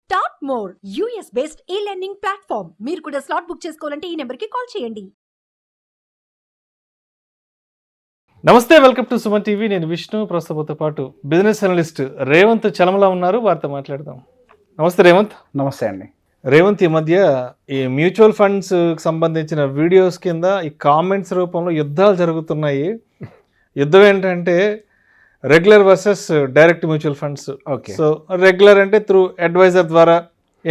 Start more US based ఈ learning platform. మీరు కూడా స్లాట్ బుక్ చేసుకోవాలంటే ఈ నెంబర్కి కాల్ చేయండి. నమస్తే, వెల్కమ్ టు సుమన్ టీవీ. నేను విష్ణు. ప్రస్తుతంతో పాటు బిజినెస్ అనలిస్ట్ రేవంత్ చలమలా ఉన్నారు. వారితో మాట్లాడదాం. నమస్తే రేవంత్. నమస్తే అండి. రేవంత్, ఈ మధ్య ఈ మ్యూచువల్ ఫండ్స్ సంబంధించిన వీడియోస్ కింద ఈ కామెంట్స్ రూపంలో యుద్ధాలు జరుగుతున్నాయి. యుద్ధం ఏంటంటే regular versus direct mutual funds. Okay. So regular అంటే త్రూ అడ్వైజర్ ద్వారా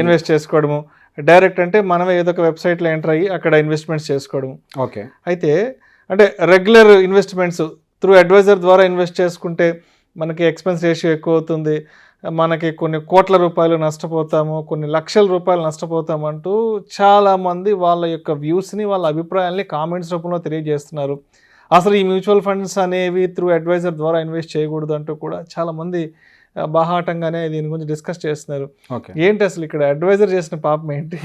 ఇన్వెస్ట్ చేసుకోవడము, డైరెక్ట్ అంటే మనమే ఏదో ఒక వెబ్సైట్లో ఎంటర్ అయ్యి అక్కడ ఇన్వెస్ట్మెంట్స్ చేసుకోవడము. ఓకే. అయితే అంటే రెగ్యులర్ ఇన్వెస్ట్మెంట్స్ త్రూ అడ్వైజర్ ద్వారా ఇన్వెస్ట్ చేసుకుంటే మనకి ఎక్స్పెన్స్ రేషియో ఎక్కువ అవుతుంది, మనకి కొన్ని కోట్ల రూపాయలు నష్టపోతాము, కొన్ని లక్షల రూపాయలు నష్టపోతాము అంటూ చాలామంది వాళ్ళ యొక్క వ్యూస్ని, వాళ్ళ అభిప్రాయాల్ని కామెంట్స్ రూపంలో తెలియజేస్తున్నారు. అసలు ఈ మ్యూచువల్ ఫండ్స్ అనేవి త్రూ అడ్వైజర్ ద్వారా ఇన్వెస్ట్ చేయకూడదు అంటూ కూడా చాలామంది బాహాటంగానే దీని గురించి డిస్కస్ చేస్తున్నారు. ఓకే. ఏంటి అసలు ఇక్కడ అడ్వైజర్ చేసిన పాపం ఏంటి?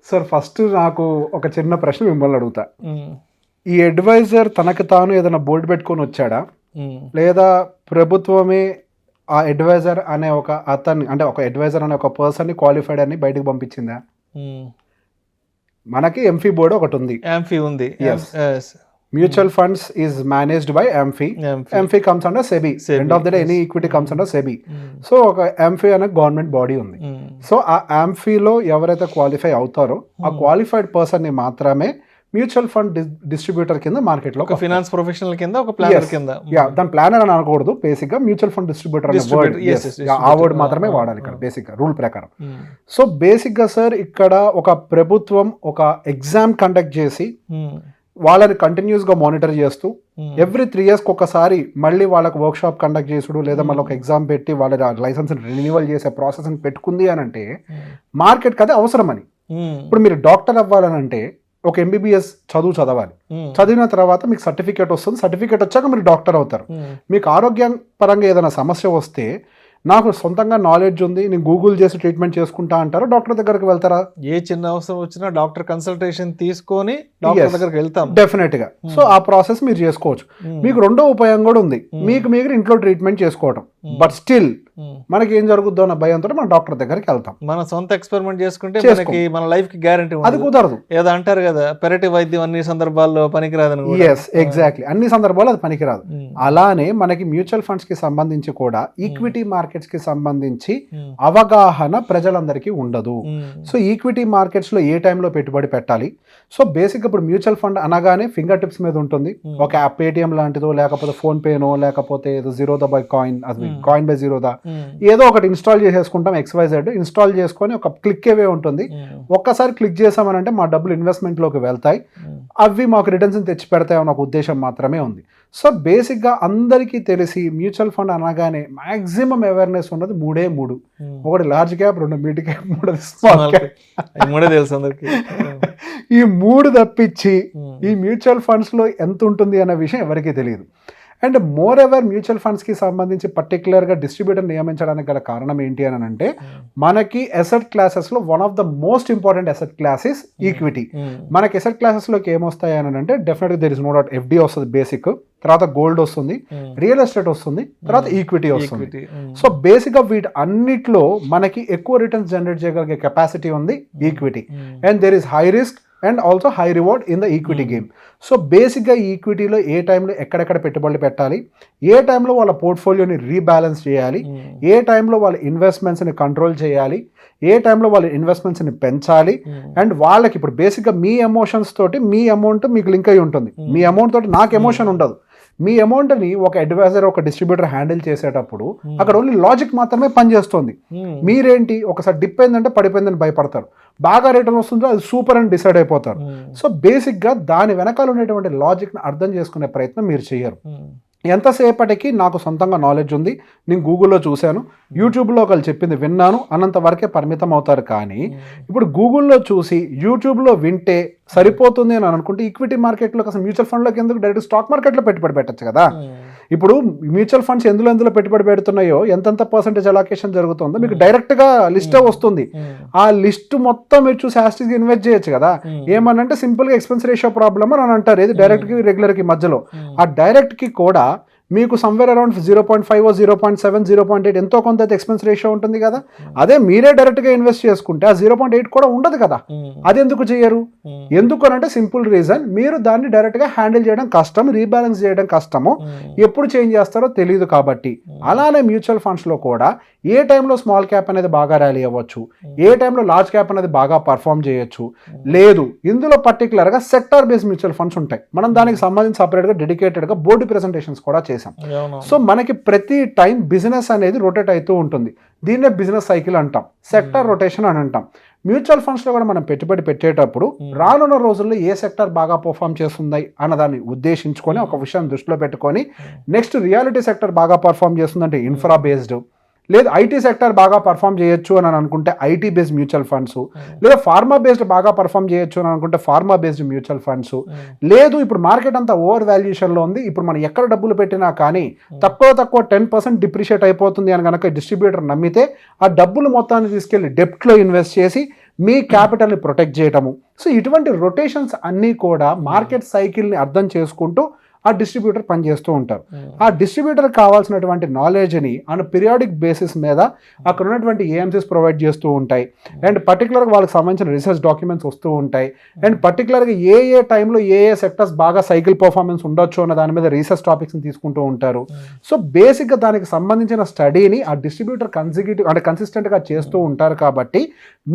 సార్, ఫస్ట్ నాకు ఒక చిన్న ప్రశ్న మిమ్మల్ని అడుగుతా. ఈ అడ్వైజర్ తనకు తాను ఏదైనా బోర్డు పెట్టుకొని వచ్చాడా, లేదా ప్రభుత్వమే ఆ అడ్వైజర్ అనే ఒక అతన్ని, అంటే ఒక అడ్వైజర్ అనే ఒక పర్సన్ని క్వాలిఫైడ్ అని బయటకు పంపించిందా? మనకి ఎంఫీ బోర్డు ఒకటి ఉంది. Mutual funds is managed by AMFI. AMFI comes under SEBI. End of the day any equity comes under SEBI. So ఒక ఎంఫీ అనే గవర్నమెంట్ బాడీ ఉంది. సో ఆ ఎంఫీలో ఎవరైతే క్వాలిఫై అవుతారో ఆ క్వాలిఫైడ్ పర్సన్ ని మాత్రమే మ్యూచువల్ ఫండ్ డిస్ట్రిబ్యూటర్ కింద మార్కెట్లో, ఒక ఫైనాన్స్ ప్రొఫెషనల్ కింద, ఒక ప్లానర్ కింద. దాని ప్లానర్ అని అనకూడదు, బేసిక్ గా మ్యూచువల్ ఫండ్ డిస్ట్రిబ్యూటర్ అనే వర్డ్, ఆ వర్డ్ మాత్రమే వాడాలి ఇక్కడ బేసిక్ గా రూల్ ప్రకారం. సో బేసిక్ గా సార్, ఇక్కడ ఒక ప్రభుత్వం ఒక ఎగ్జామ్ కండక్ట్ చేసి వాళ్ళని కంటిన్యూస్ గా మానిటర్ చేస్తూ ఎవ్రీ 3 years ఒకసారి మళ్ళీ వాళ్ళకి వర్క్ షాప్ కండక్ట్ చేసుడు, లేదా మళ్ళీ ఒక ఎగ్జామ్ పెట్టి వాళ్ళ లైసెన్స్ రెన్యువల్ చేసే ప్రాసెస్ పెట్టుకుంది అని అంటే మార్కెట్ కదే అవసరం అని. ఇప్పుడు మీరు డాక్టర్ అవ్వాలని అంటే ఒక MBBS చదవాలి. చదివిన తర్వాత మీకు సర్టిఫికేట్ వస్తుంది. సర్టిఫికేట్ వచ్చాక మీరు డాక్టర్ అవుతారు. మీకు ఆరోగ్యం పరంగా ఏదైనా సమస్య వస్తే, నాకు సొంతంగా నాలెడ్జ్ ఉంది, నేను గూగుల్ చేసి ట్రీట్మెంట్ చేసుకుంటా అంటారు, డాక్టర్ దగ్గరికి వెళ్తారా? ఏ చిన్న అవసరం వచ్చినా డాక్టర్ కన్సల్టేషన్ తీసుకొని డాక్టర్ దగ్గరికి వెళ్తాం డెఫినెట్ గా. సో ఆ ప్రాసెస్ మీరు చేసుకోవచ్చు. మీకు రెండో ఉపాయం కూడా ఉంది, మీకు మీరు ఇంట్లో ట్రీట్మెంట్ చేసుకోవడం. బట్ స్టిల్ మనకి ఏం జరుగుద్దో అన్న భయంతో మనం డాక్టర్ దగ్గరికి వెళ్తాం. మన సొంత ఎక్స్పెరిమెంట్ చేసుకుంటే మనకి మన లైఫ్ కి గ్యారంటీ. అది కుదరదు. ఏదో అంటారు కదా, పెరటి వైద్యం అన్ని సందర్భాల్లో పనికిరాదని. ఎస్, ఎగ్జాక్ట్లీ, అన్ని సందర్భాల్లో అది పనికిరాదు. అలానే మనకి మ్యూచువల్ ఫండ్స్ కి సంబంధించి కూడా ఈక్విటీ మార్కెట్స్ కి సంబంధించి అవగాహన ప్రజలందరికీ ఉండదు. సో ఈక్విటీ మార్కెట్స్ లో ఏ టైంలో పెట్టుబడి పెట్టాలి. సో బేసిక్ ఇప్పుడు మ్యూచువల్ ఫండ్ అనగానే ఫింగర్ టిప్స్ మీద ఉంటుంది. ఒక పేటిఎం లాంటిదో, లేకపోతే ఫోన్ పేనో, లేకపోతే ఏదో జీరోదా బై కాయిన్, అది కాయిన్ బై జీరోదా, ఏదో ఒకటి ఇన్స్టాల్ చేసేసుకుంటాం. XYZ ఇన్స్టాల్ చేసుకొని ఒక క్లిక్ అవే ఉంటుంది. ఒక్కసారి క్లిక్ చేసామనంటే మా డబ్బులు ఇన్వెస్ట్మెంట్ లోకి వెళ్తాయి, అవి మాకు రిటర్న్స్ తెచ్చి పెడతాయి అన్న ఒక ఉద్దేశం మాత్రమే ఉంది. సో బేసిక్ గా అందరికీ తెలిసి మ్యూచువల్ ఫండ్ అనగానే మాక్సిమం అవేర్నెస్ ఉన్నది 3. ఒకటి large cap, 2 mid cap, 3 small cap. ఈ 3 తప్పించి ఈ మ్యూచువల్ ఫండ్స్ లో ఎంత ఉంటుంది అనే విషయం ఎవరికీ తెలియదు. అండ్ మోర్ ఎవర్ మ్యూచువల్ ఫండ్స్కి సంబంధించి పర్టికులర్గా డిస్ట్రిబ్యూటర్ నియమించడానికి గల కారణం ఏంటి అని అంటే, మనకి అసెట్ క్లాసెస్లో one of the most important asset class is equity. మనకి అసెట్ క్లాసెస్లోకి ఏమొస్తాయి అని అంటే, డెఫినెట్గా there is no doubt FD వస్తుంది బేసిక్, తర్వాత గోల్డ్ వస్తుంది, రియల్ ఎస్టేట్ వస్తుంది, తర్వాత ఈక్విటీ వస్తుంది. సో బేసిక్గా వీటి అన్నిట్లో మనకి ఎక్కువ రిటర్న్స్ జనరేట్ చేయగలిగే కెపాసిటీ ఉంది equity. And there is high risk and also high reward in the equity game. So బేసిక్గా ఈ ఈక్విటీలో ఏ టైంలో ఎక్కడెక్కడ పెట్టుబడులు పెట్టాలి, ఏ టైంలో వాళ్ళ పోర్ట్ఫోలియోని రీబ్యాలెన్స్ చేయాలి, ఏ టైంలో వాళ్ళ ఇన్వెస్ట్మెంట్స్ని కంట్రోల్ చేయాలి, ఏ టైంలో వాళ్ళ ఇన్వెస్ట్మెంట్స్ని పెంచాలి. అండ్ వాళ్ళకి ఇప్పుడు బేసిక్గా మీ ఎమోషన్స్ తోటి మీ అమౌంట్ మీకు లింక్ అయి ఉంటుంది. మీ అమౌంట్ తోటి నాకు ఎమోషన్ ఉండదు. మీ అమౌంట్ని ఒక అడ్వైజర్, ఒక డిస్ట్రిబ్యూటర్ హ్యాండిల్ చేసేటప్పుడు అక్కడ ఓన్లీ లాజిక్ మాత్రమే పనిచేస్తుంది. మీరేంటి, ఒకసారి డిప్ అయిందంటే పడిపోయిందని భయపడతారు, బాగా రిటర్న్ వస్తుందో అది సూపర్ అని డిసైడ్ అయిపోతారు. సో బేసిక్గా దాని వెనకాల ఉండేటువంటి లాజిక్ని అర్థం చేసుకునే ప్రయత్నం మీరు చేయరు. ఎంతసేపటికి నాకు సొంతంగా నాలెడ్జ్ ఉంది, నేను గూగుల్లో చూశాను, యూట్యూబ్లో ఒకళ్ళు చెప్పింది విన్నాను అన్నంత వరకే పరిమితం అవుతారు. కానీ ఇప్పుడు గూగుల్లో చూసి యూట్యూబ్లో వింటే సరిపోతుంది అని అనుకుంటే ఈక్విటీ మార్కెట్లోకి, అసలు మ్యూచువల్ ఫండ్లోకి ఎందుకు, డైరెక్ట్ స్టాక్ మార్కెట్లో పెట్టుబడి పెట్టచ్చు కదా. ఇప్పుడు మ్యూచువల్ ఫండ్స్ ఎందులో పెట్టుబడి పెడుతున్నాయో, ఎంతెంత పర్సెంటేజ్ అలొకేషన్ జరుగుతుందో మీకు డైరెక్ట్గా లిస్టే వస్తుంది. ఆ లిస్ట్ మొత్తం మీరు చూసి హ్యాస్టీగా ఇన్వెస్ట్ చేయొచ్చు కదా. ఏమనంటే సింపుల్గా ఎక్స్పెన్స్ రేషియో ప్రాబ్లమ్ అని అంటారు, ఏది డైరెక్ట్కి రెగ్యులర్కి మధ్యలో. ఆ డైరెక్ట్కి కూడా మీకు సమ్వేర్ అరౌండ్ 0.5 0.7 0.8 ఎంతో కొంత అయితే ఎక్స్పెన్స్ రేషియో ఉంటుంది కదా. అదే మీరే డైరెక్ట్గా ఇన్వెస్ట్ చేసుకుంటే ఆ 0.8 కూడా ఉండదు కదా. అది ఎందుకు చేయరు? ఎందుకు అంటే సింపుల్ రీజన్, మీరు దాన్ని డైరెక్ట్గా హ్యాండిల్ చేయడం కష్టం, రీబ్యాలెన్స్ చేయడం కష్టము, ఎప్పుడు చేంజ్ చేస్తారో తెలియదు కాబట్టి. అలానే మ్యూచువల్ ఫండ్స్లో కూడా ఏ టైంలో స్మాల్ క్యాప్ అనేది బాగా ర్యాలీ అవ్వచ్చు, ఏ టైంలో లార్జ్ క్యాప్ అనేది బాగా పర్ఫామ్ చేయొచ్చు. లేదు, ఇందులో పర్టికులర్గా సెక్టార్ బేస్డ్ మ్యూచువల్ ఫండ్స్ ఉంటాయి. మనం దానికి సంబంధించి సపరేట్గా డెడికేటెడ్గా బోర్డు ప్రెజెంటేషన్స్ కూడా చేసాం. సో మనకి ప్రతి టైం బిజినెస్ అనేది రొటేట్ అవుతూ ఉంటుంది. దీన్నే బిజినెస్ సైకిల్ అంటాం, సెక్టార్ రొటేషన్ అని అంటాం. మ్యూచువల్ ఫండ్స్లో కూడా మనం పెట్టుబడి పెట్టేటప్పుడు రానున్న రోజుల్లో ఏ సెక్టర్ బాగా పర్ఫామ్ చేస్తుంది అన్నదాన్ని ఉద్దేశించుకొని ఒక విషయం దృష్టిలో పెట్టుకొని, నెక్స్ట్ రియాలిటీ సెక్టర్ బాగా పర్ఫామ్ చేస్తుందంటే ఇన్ఫ్రా బేస్డ్, లేదు ఐటీ సెక్టర్ బాగా పర్ఫామ్ చేయొచ్చు అని అనుకుంటే ఐటీ బేస్డ్ మ్యూచువల్ ఫండ్స్, లేదా ఫార్మా బేస్డ్ బాగా పర్ఫామ్ చేయొచ్చు అని అనుకుంటే ఫార్మా బేస్డ్ మ్యూచువల్ ఫండ్స్. లేదు ఇప్పుడు మార్కెట్ అంతా ఓవర్ వాల్యుయేషన్లో ఉంది, ఇప్పుడు మనం ఎక్కడ డబ్బులు పెట్టినా కానీ తక్కువ 10% డిప్రిషియేట్ అయిపోతుంది అని కనుక డిస్ట్రిబ్యూటర్ నమ్మితే ఆ డబ్బులు మొత్తాన్ని తీసుకెళ్లి డెప్ట్లో ఇన్వెస్ట్ చేసి మీ క్యాపిటల్ని ప్రొటెక్ట్ చేయటము. సో ఇటువంటి రొటేషన్స్ అన్నీ కూడా మార్కెట్ సైకిల్ని అర్థం చేసుకుంటూ ఆ డిస్ట్రిబ్యూటర్ పనిచేస్తూ ఉంటారు. ఆ డిస్ట్రిబ్యూటర్ కావాల్సినటువంటి నాలెడ్జ్ని ఆన్ పీరియాడిక్ బేసిస్ మీద అక్కడ ఉన్నటువంటి ఏఎంసీస్ ప్రొవైడ్ చేస్తూ ఉంటాయి. అండ్ పర్టికులర్గా వాళ్ళకి సంబంధించిన రీసెర్చ్ డాక్యుమెంట్స్ వస్తూ ఉంటాయి. అండ్ పర్టికులర్గా ఏ టైంలో ఏ సెక్టర్స్ బాగా సైకిల్ పర్ఫార్మెన్స్ ఉండొచ్చు అన్న దాని మీద రీసెర్చ్ టాపిక్స్ని తీసుకుంటూ ఉంటారు. సో బేసిక్గా దానికి సంబంధించిన స్టడీని ఆ డిస్ట్రిబ్యూటర్ కన్సిస్టెంట్గా చేస్తూ ఉంటారు. కాబట్టి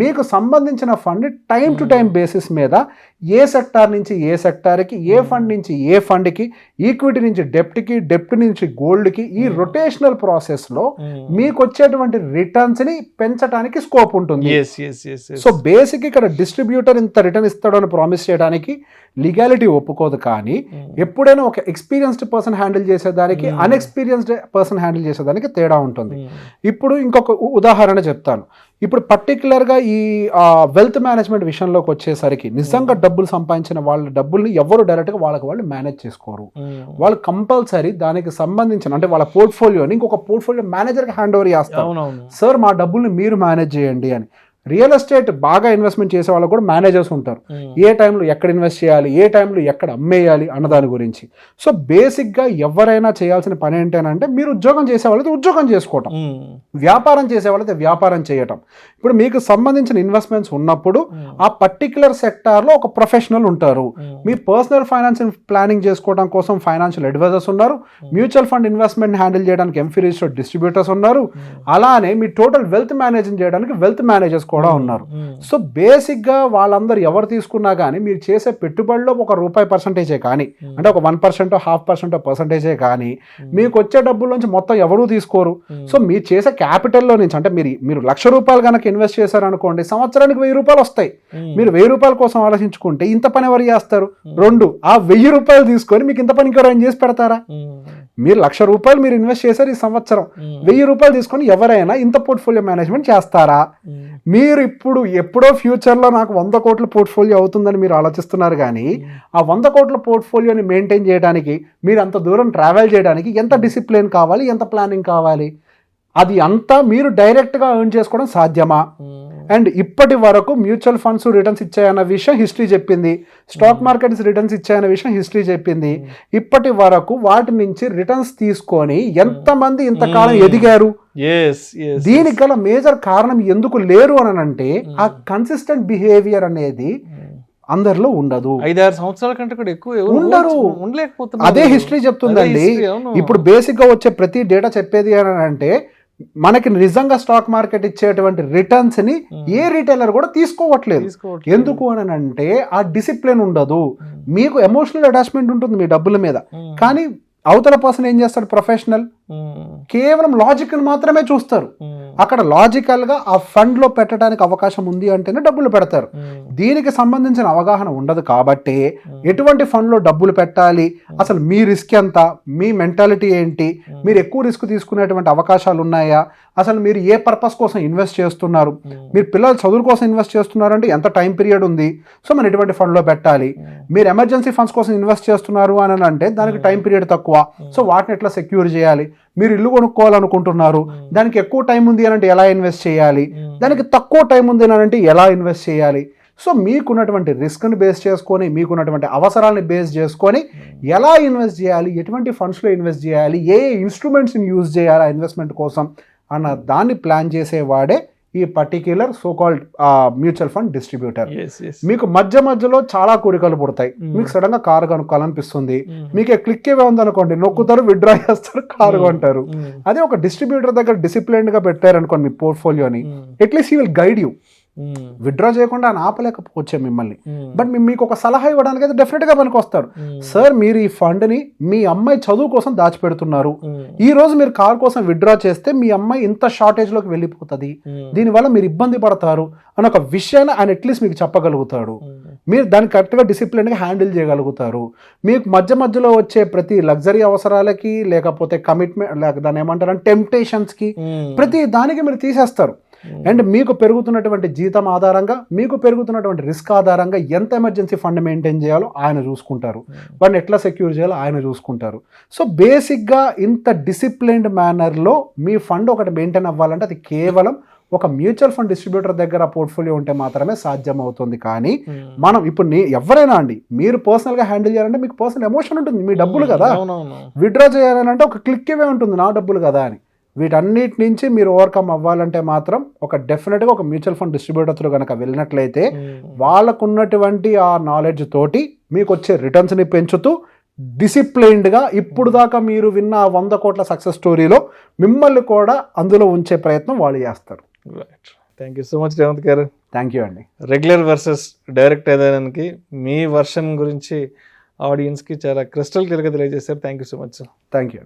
మీకు సంబంధించిన fund time to time basis మీద ఏ సెక్టార్ నుంచి ఏ సెక్టార్కి, ఏ ఫండ్ నుంచి ఏ ఫండ్కి, ఈక్విటీ నుంచి డెప్ట్కి, డెప్ట్ నుంచి గోల్డ్కి, ఈ రొటేషనల్ ప్రాసెస్లో మీకు వచ్చేటువంటి రిటర్న్స్ని పెంచడానికి స్కోప్ ఉంటుంది. సో బేసిక్ ఇక్కడ డిస్ట్రిబ్యూటర్ ఇంత రిటర్న్ ఇస్తాడు అని ప్రామిస్ చేయడానికి లీగాలిటీ ఒప్పుకోదు. కానీ ఎప్పుడైనా ఒక ఎక్స్పీరియన్స్డ్ పర్సన్ హ్యాండిల్ చేసేదానికి, అన్ఎక్స్పీరియన్స్డ్ పర్సన్ హ్యాండిల్ చేసేదానికి తేడా ఉంటుంది. ఇప్పుడు ఇంకొక ఉదాహరణ చెప్తాను. ఇప్పుడు పర్టికులర్గా ఈ వెల్త్ మేనేజ్మెంట్ విషయంలోకి వచ్చేసరికి నిజంగా డబ్బులు సంపాదించిన వాళ్ళ డబ్బుల్ని ఎవరు డైరెక్ట్గా వాళ్ళు మేనేజ్ చేసుకోరు. వాళ్ళు కంపల్సరీ దానికి సంబంధించిన అంటే వాళ్ళ పోర్ట్ఫోలియోని ఇంకొక పోర్ట్ఫోలియో మేనేజర్కి హ్యాండ్ ఓవర్ చేస్తారు. సార్ మా డబ్బుల్ని మీరు మేనేజ్ చేయండి అని. రియల్ ఎస్టేట్ బాగా ఇన్వెస్ట్మెంట్ చేసే వాళ్ళు కూడా మేనేజర్స్ ఉంటారు. ఏ టైంలో ఎక్కడ ఇన్వెస్ట్ చేయాలి, ఏ టైంలో ఎక్కడ అమ్మేయాలి అన్న దాని గురించి. సో బేసిక్గా ఎవరైనా చేయాల్సిన పని ఏంటంటే, మీరు ఉద్యోగం చేసే వాళ్ళైతే ఉద్యోగం చేసుకోవటం, వ్యాపారం చేసే వాళ్ళైతే వ్యాపారం చేయటం. ఇప్పుడు మీకు సంబంధించిన ఇన్వెస్ట్మెంట్స్ ఉన్నప్పుడు ఆ పర్టికులర్ సెక్టార్లో ఒక ప్రొఫెషనల్ ఉంటారు. మీ పర్సనల్ ఫైనాన్స్ ప్లానింగ్ చేసుకోవడం కోసం ఫైనాన్షియల్ అడ్వైజర్స్ ఉన్నారు. మ్యూచువల్ ఫండ్ ఇన్వెస్ట్మెంట్ హ్యాండిల్ చేయడానికి ఎంఫీ రిజిస్టర్డ్ డిస్ట్రిబ్యూటర్స్ ఉన్నారు. అలానే మీ టోటల్ వెల్త్ మేనేజింగ్ చేయడానికి వెల్త్ మేనేజర్స్ కూడా ఉన్నారు. సో బేసిక్గా వాళ్ళందరూ ఎవరు తీసుకున్నా కానీ మీరు చేసే పెట్టుబడిలో ఒక రూపాయి పర్సంటేజే కానీ, అంటే ఒక 1% 0.5% పర్సంటేజే కానీ మీకు వచ్చే డబ్బుల్లోంచి మొత్తం ఎవరూ తీసుకోరు. సో మీరు చేసే క్యాపిటల్లో నుంచి అంటే మీరు ₹1,00,000 కనుక ఇన్వెస్ట్ చేశారనుకోండి, సంవత్సరానికి ₹1,000 వస్తాయి. మీరు ₹1,000 కోసం ఆలోచించుకుంటే ఇంత పని ఎవరు చేస్తారు? రెండు, ఆ ₹1,000 తీసుకొని మీకు ఇంత పని ఇంకా ఏం చేసి పెడతారా? మీరు ₹1,00,000 మీరు ఇన్వెస్ట్ చేశారు ఈ సంవత్సరం, ₹1,000 తీసుకొని ఎవరైనా ఇంత పోర్ట్ఫోలియో మేనేజ్మెంట్ చేస్తారా? మీరు ఇప్పుడు ఎప్పుడో ఫ్యూచర్లో నాకు 100 కోట్ల పోర్ట్ఫోలియో అవుతుందని మీరు ఆలోచిస్తున్నారు. కానీ ఆ 100 కోట్ల పోర్ట్ఫోలియోని మెయింటైన్ చేయడానికి, మీరు అంత దూరం ట్రావెల్ చేయడానికి ఎంత డిసిప్లిన్ కావాలి, ఎంత ప్లానింగ్ కావాలి? అది అంతా మీరు డైరెక్ట్గా ఎర్న్ చేసుకోవడం సాధ్యమా? అండ్ ఇప్పటి వరకు మ్యూచువల్ ఫండ్స్ రిటర్న్స్ ఇచ్చాయన్న విషయం హిస్టరీ చెప్పింది, స్టాక్ మార్కెట్స్ రిటర్న్స్ ఇచ్చాయన్న విషయం హిస్టరీ చెప్పింది. ఇప్పటి వరకు వాటి నుంచి రిటర్న్స్ తీసుకొని ఎంతమంది ఇంతకాలం ఎదిగారు? దీనికి గల మేజర్ కారణం ఎందుకు లేరు అని అంటే, ఆ కన్సిస్టెంట్ బిహేవియర్ అనేది అందరిలో ఉండదు. 5-6 సంవత్సరాల కంటే కూడా ఎక్కువ ఉండరు. అదే హిస్టరీ చెప్తుందండి. ఇప్పుడు బేసిక్ గా వచ్చే ప్రతి డేటా చెప్పేది అని అంటే, మనకి నిజంగా స్టాక్ మార్కెట్ ఇచ్చేటువంటి రిటర్న్స్ ని ఏ రిటైలర్ కూడా తీసుకోవట్లేదు. ఎందుకు అని అంటే ఆ డిసిప్లిన్ ఉండదు. మీకు ఎమోషనల్ అటాచ్మెంట్ ఉంటుంది మీ డబ్బుల మీద, కానీ అవతల పర్సన్ ఏం చేస్తాడు? ప్రొఫెషనల్ కేవలం లాజికల్ మాత్రమే చూస్తారు. అక్కడ లాజికల్ గా ఆ ఫండ్ లో పెట్టడానికి అవకాశం ఉంది అంటేనే డబ్బులు పెడతారు. దీనికి సంబంధించిన అవగాహన ఉండదు. కాబట్టి ఎటువంటి ఫండ్ లో డబ్బులు పెట్టాలి, అసలు మీ రిస్క్ ఎంత, మీ మెంటాలిటీ ఏంటి, మీరు ఎక్కువ రిస్క్ తీసుకునేటువంటి అవకాశాలు ఉన్నాయా, అసలు మీరు ఏ పర్పస్ కోసం ఇన్వెస్ట్ చేస్తున్నారు, మీరు పిల్లల చదువు కోసం ఇన్వెస్ట్ చేస్తున్నారు అంటే ఎంత టైం పీరియడ్ ఉంది, సో మనం ఎటువంటి ఫండ్ లో పెట్టాలి, మీరు ఎమర్జెన్సీ ఫండ్స్ కోసం ఇన్వెస్ట్ చేస్తున్నారు అని అంటే దానికి టైం పీరియడ్ తక్కువ, సో వాటిని ఎట్లా సెక్యూర్ చేయాలి, మీరు ఇల్లు కొనుక్కోవాలనుకుంటున్నారు దానికి ఎక్కువ టైం ఉంది అని అంటే ఎలా ఇన్వెస్ట్ చేయాలి, దానికి తక్కువ టైం ఉంది అని అంటే ఎలా ఇన్వెస్ట్ చేయాలి, సో మీకున్నటువంటి రిస్క్ని బేస్ చేసుకొని, మీకున్నటువంటి అవసరాన్ని బేస్ చేసుకొని ఎలా ఇన్వెస్ట్ చేయాలి, ఎటువంటి ఫండ్స్లో ఇన్వెస్ట్ చేయాలి, ఏ ఇన్స్ట్రుమెంట్స్ని యూజ్ చేయాలి ఆ ఇన్వెస్ట్మెంట్ కోసం అన్న దాన్ని ప్లాన్ చేసేవాడే ఈ particular so called mutual fund distributor. మీకు మధ్యలో చాలా కోరికలు పుడతాయి. మీకు సడన్ గా కారు కొనుక్కోవాలనిపిస్తుంది, మీకు క్లిక్ ఏవే ఉందనుకోండి, నొక్కుతారు, విత్డ్రా చేస్తారు, కారు కొంటారు. అదే ఒక డిస్ట్రిబ్యూటర్ దగ్గర డిసిప్లైన్ గా పెట్టారనుకోండి మీ పోర్ట్ఫోలియోని, at least he will guide you. Withdraw చేయకుండా ఆయన ఆపలేకపోవచ్చే మిమ్మల్ని, బట్ మీకు ఒక సలహా ఇవ్వడానికి అయితే డెఫినెట్ గా పనికి వస్తారు. సార్, మీరు ఈ ఫండ్ ని మీ అమ్మాయి చదువు కోసం దాచిపెడుతున్నారు, ఈ రోజు మీరు కార్ కోసం విత్డ్రా చేస్తే మీ అమ్మాయి ఇంత షార్టేజ్ లోకి వెళ్ళిపోతుంది, దీనివల్ల మీరు ఇబ్బంది పడతారు అని ఒక విషయాన్ని ఆయన అట్లీస్ట్ మీకు చెప్పగలుగుతాడు. మీరు దాన్ని కరెక్ట్ గా డిసిప్లిన్ గా హ్యాండిల్ చేయగలుగుతారు. మీకు మధ్యలో వచ్చే ప్రతి లగ్జరీ అవసరాలకి, లేకపోతే కమిట్మెంట్, దాన్ని ఏమంటారు, టెంప్టేషన్స్ కి, ప్రతి దానికి మీరు తీసేస్తారు. అండ్ మీకు పెరుగుతున్నటువంటి జీతం ఆధారంగా, మీకు పెరుగుతున్నటువంటి రిస్క్ ఆధారంగా ఎంత ఎమర్జెన్సీ ఫండ్ మెయింటైన్ చేయాలో ఆయన చూసుకుంటారు, వాటిని ఎట్లా సెక్యూర్ చేయాలో ఆయన చూసుకుంటారు. సో బేసిక్గా ఇంత డిసిప్లైన్డ్ మేనర్లో మీ ఫండ్ ఒకటి మెయింటైన్ అవ్వాలంటే అది కేవలం ఒక మ్యూచువల్ ఫండ్ డిస్ట్రిబ్యూటర్ దగ్గర పోర్ట్ఫోలియో ఉంటే మాత్రమే సాధ్యం అవుతుంది. కానీ మనం ఇప్పుడు ఎవరైనా అండి, మీరు పర్సనల్గా హ్యాండిల్ చేయాలంటే మీకు పర్సనల్ ఎమోషన్ ఉంటుంది, మీ డబ్బులు కదా. విత్డ్రా చేయాలంటే ఒక క్లిక్ ఇవే ఉంటుంది, నా డబ్బులు కదా అని. వీటన్నిటి నుంచి మీరు ఓవర్కమ్ అవ్వాలంటే మాత్రం ఒక డెఫినెట్గా ఒక మ్యూచువల్ ఫండ్ డిస్ట్రిబ్యూటర్ త్రూ కనుక వెళ్ళినట్లయితే వాళ్ళకున్నటువంటి ఆ నాలెడ్జ్ తోటి మీకు వచ్చే రిటర్న్స్ని పెంచుతూ డిసిప్లైన్డ్గా ఇప్పుడు దాకా మీరు విన్న 100 కోట్ల సక్సెస్ స్టోరీలో మిమ్మల్ని కూడా అందులో ఉంచే ప్రయత్నం వాళ్ళు చేస్తారు. Thank you so much Revanth గారు. థ్యాంక్ యూ అండి. రెగ్యులర్ వర్సెస్ డైరెక్ట్ ఏదైనాకి మీ వర్షన్ గురించి ఆడియన్స్కి చాలా క్రిస్టల్ క్లియర్గా తెలియజేశారు. Thank you so much. Thank you.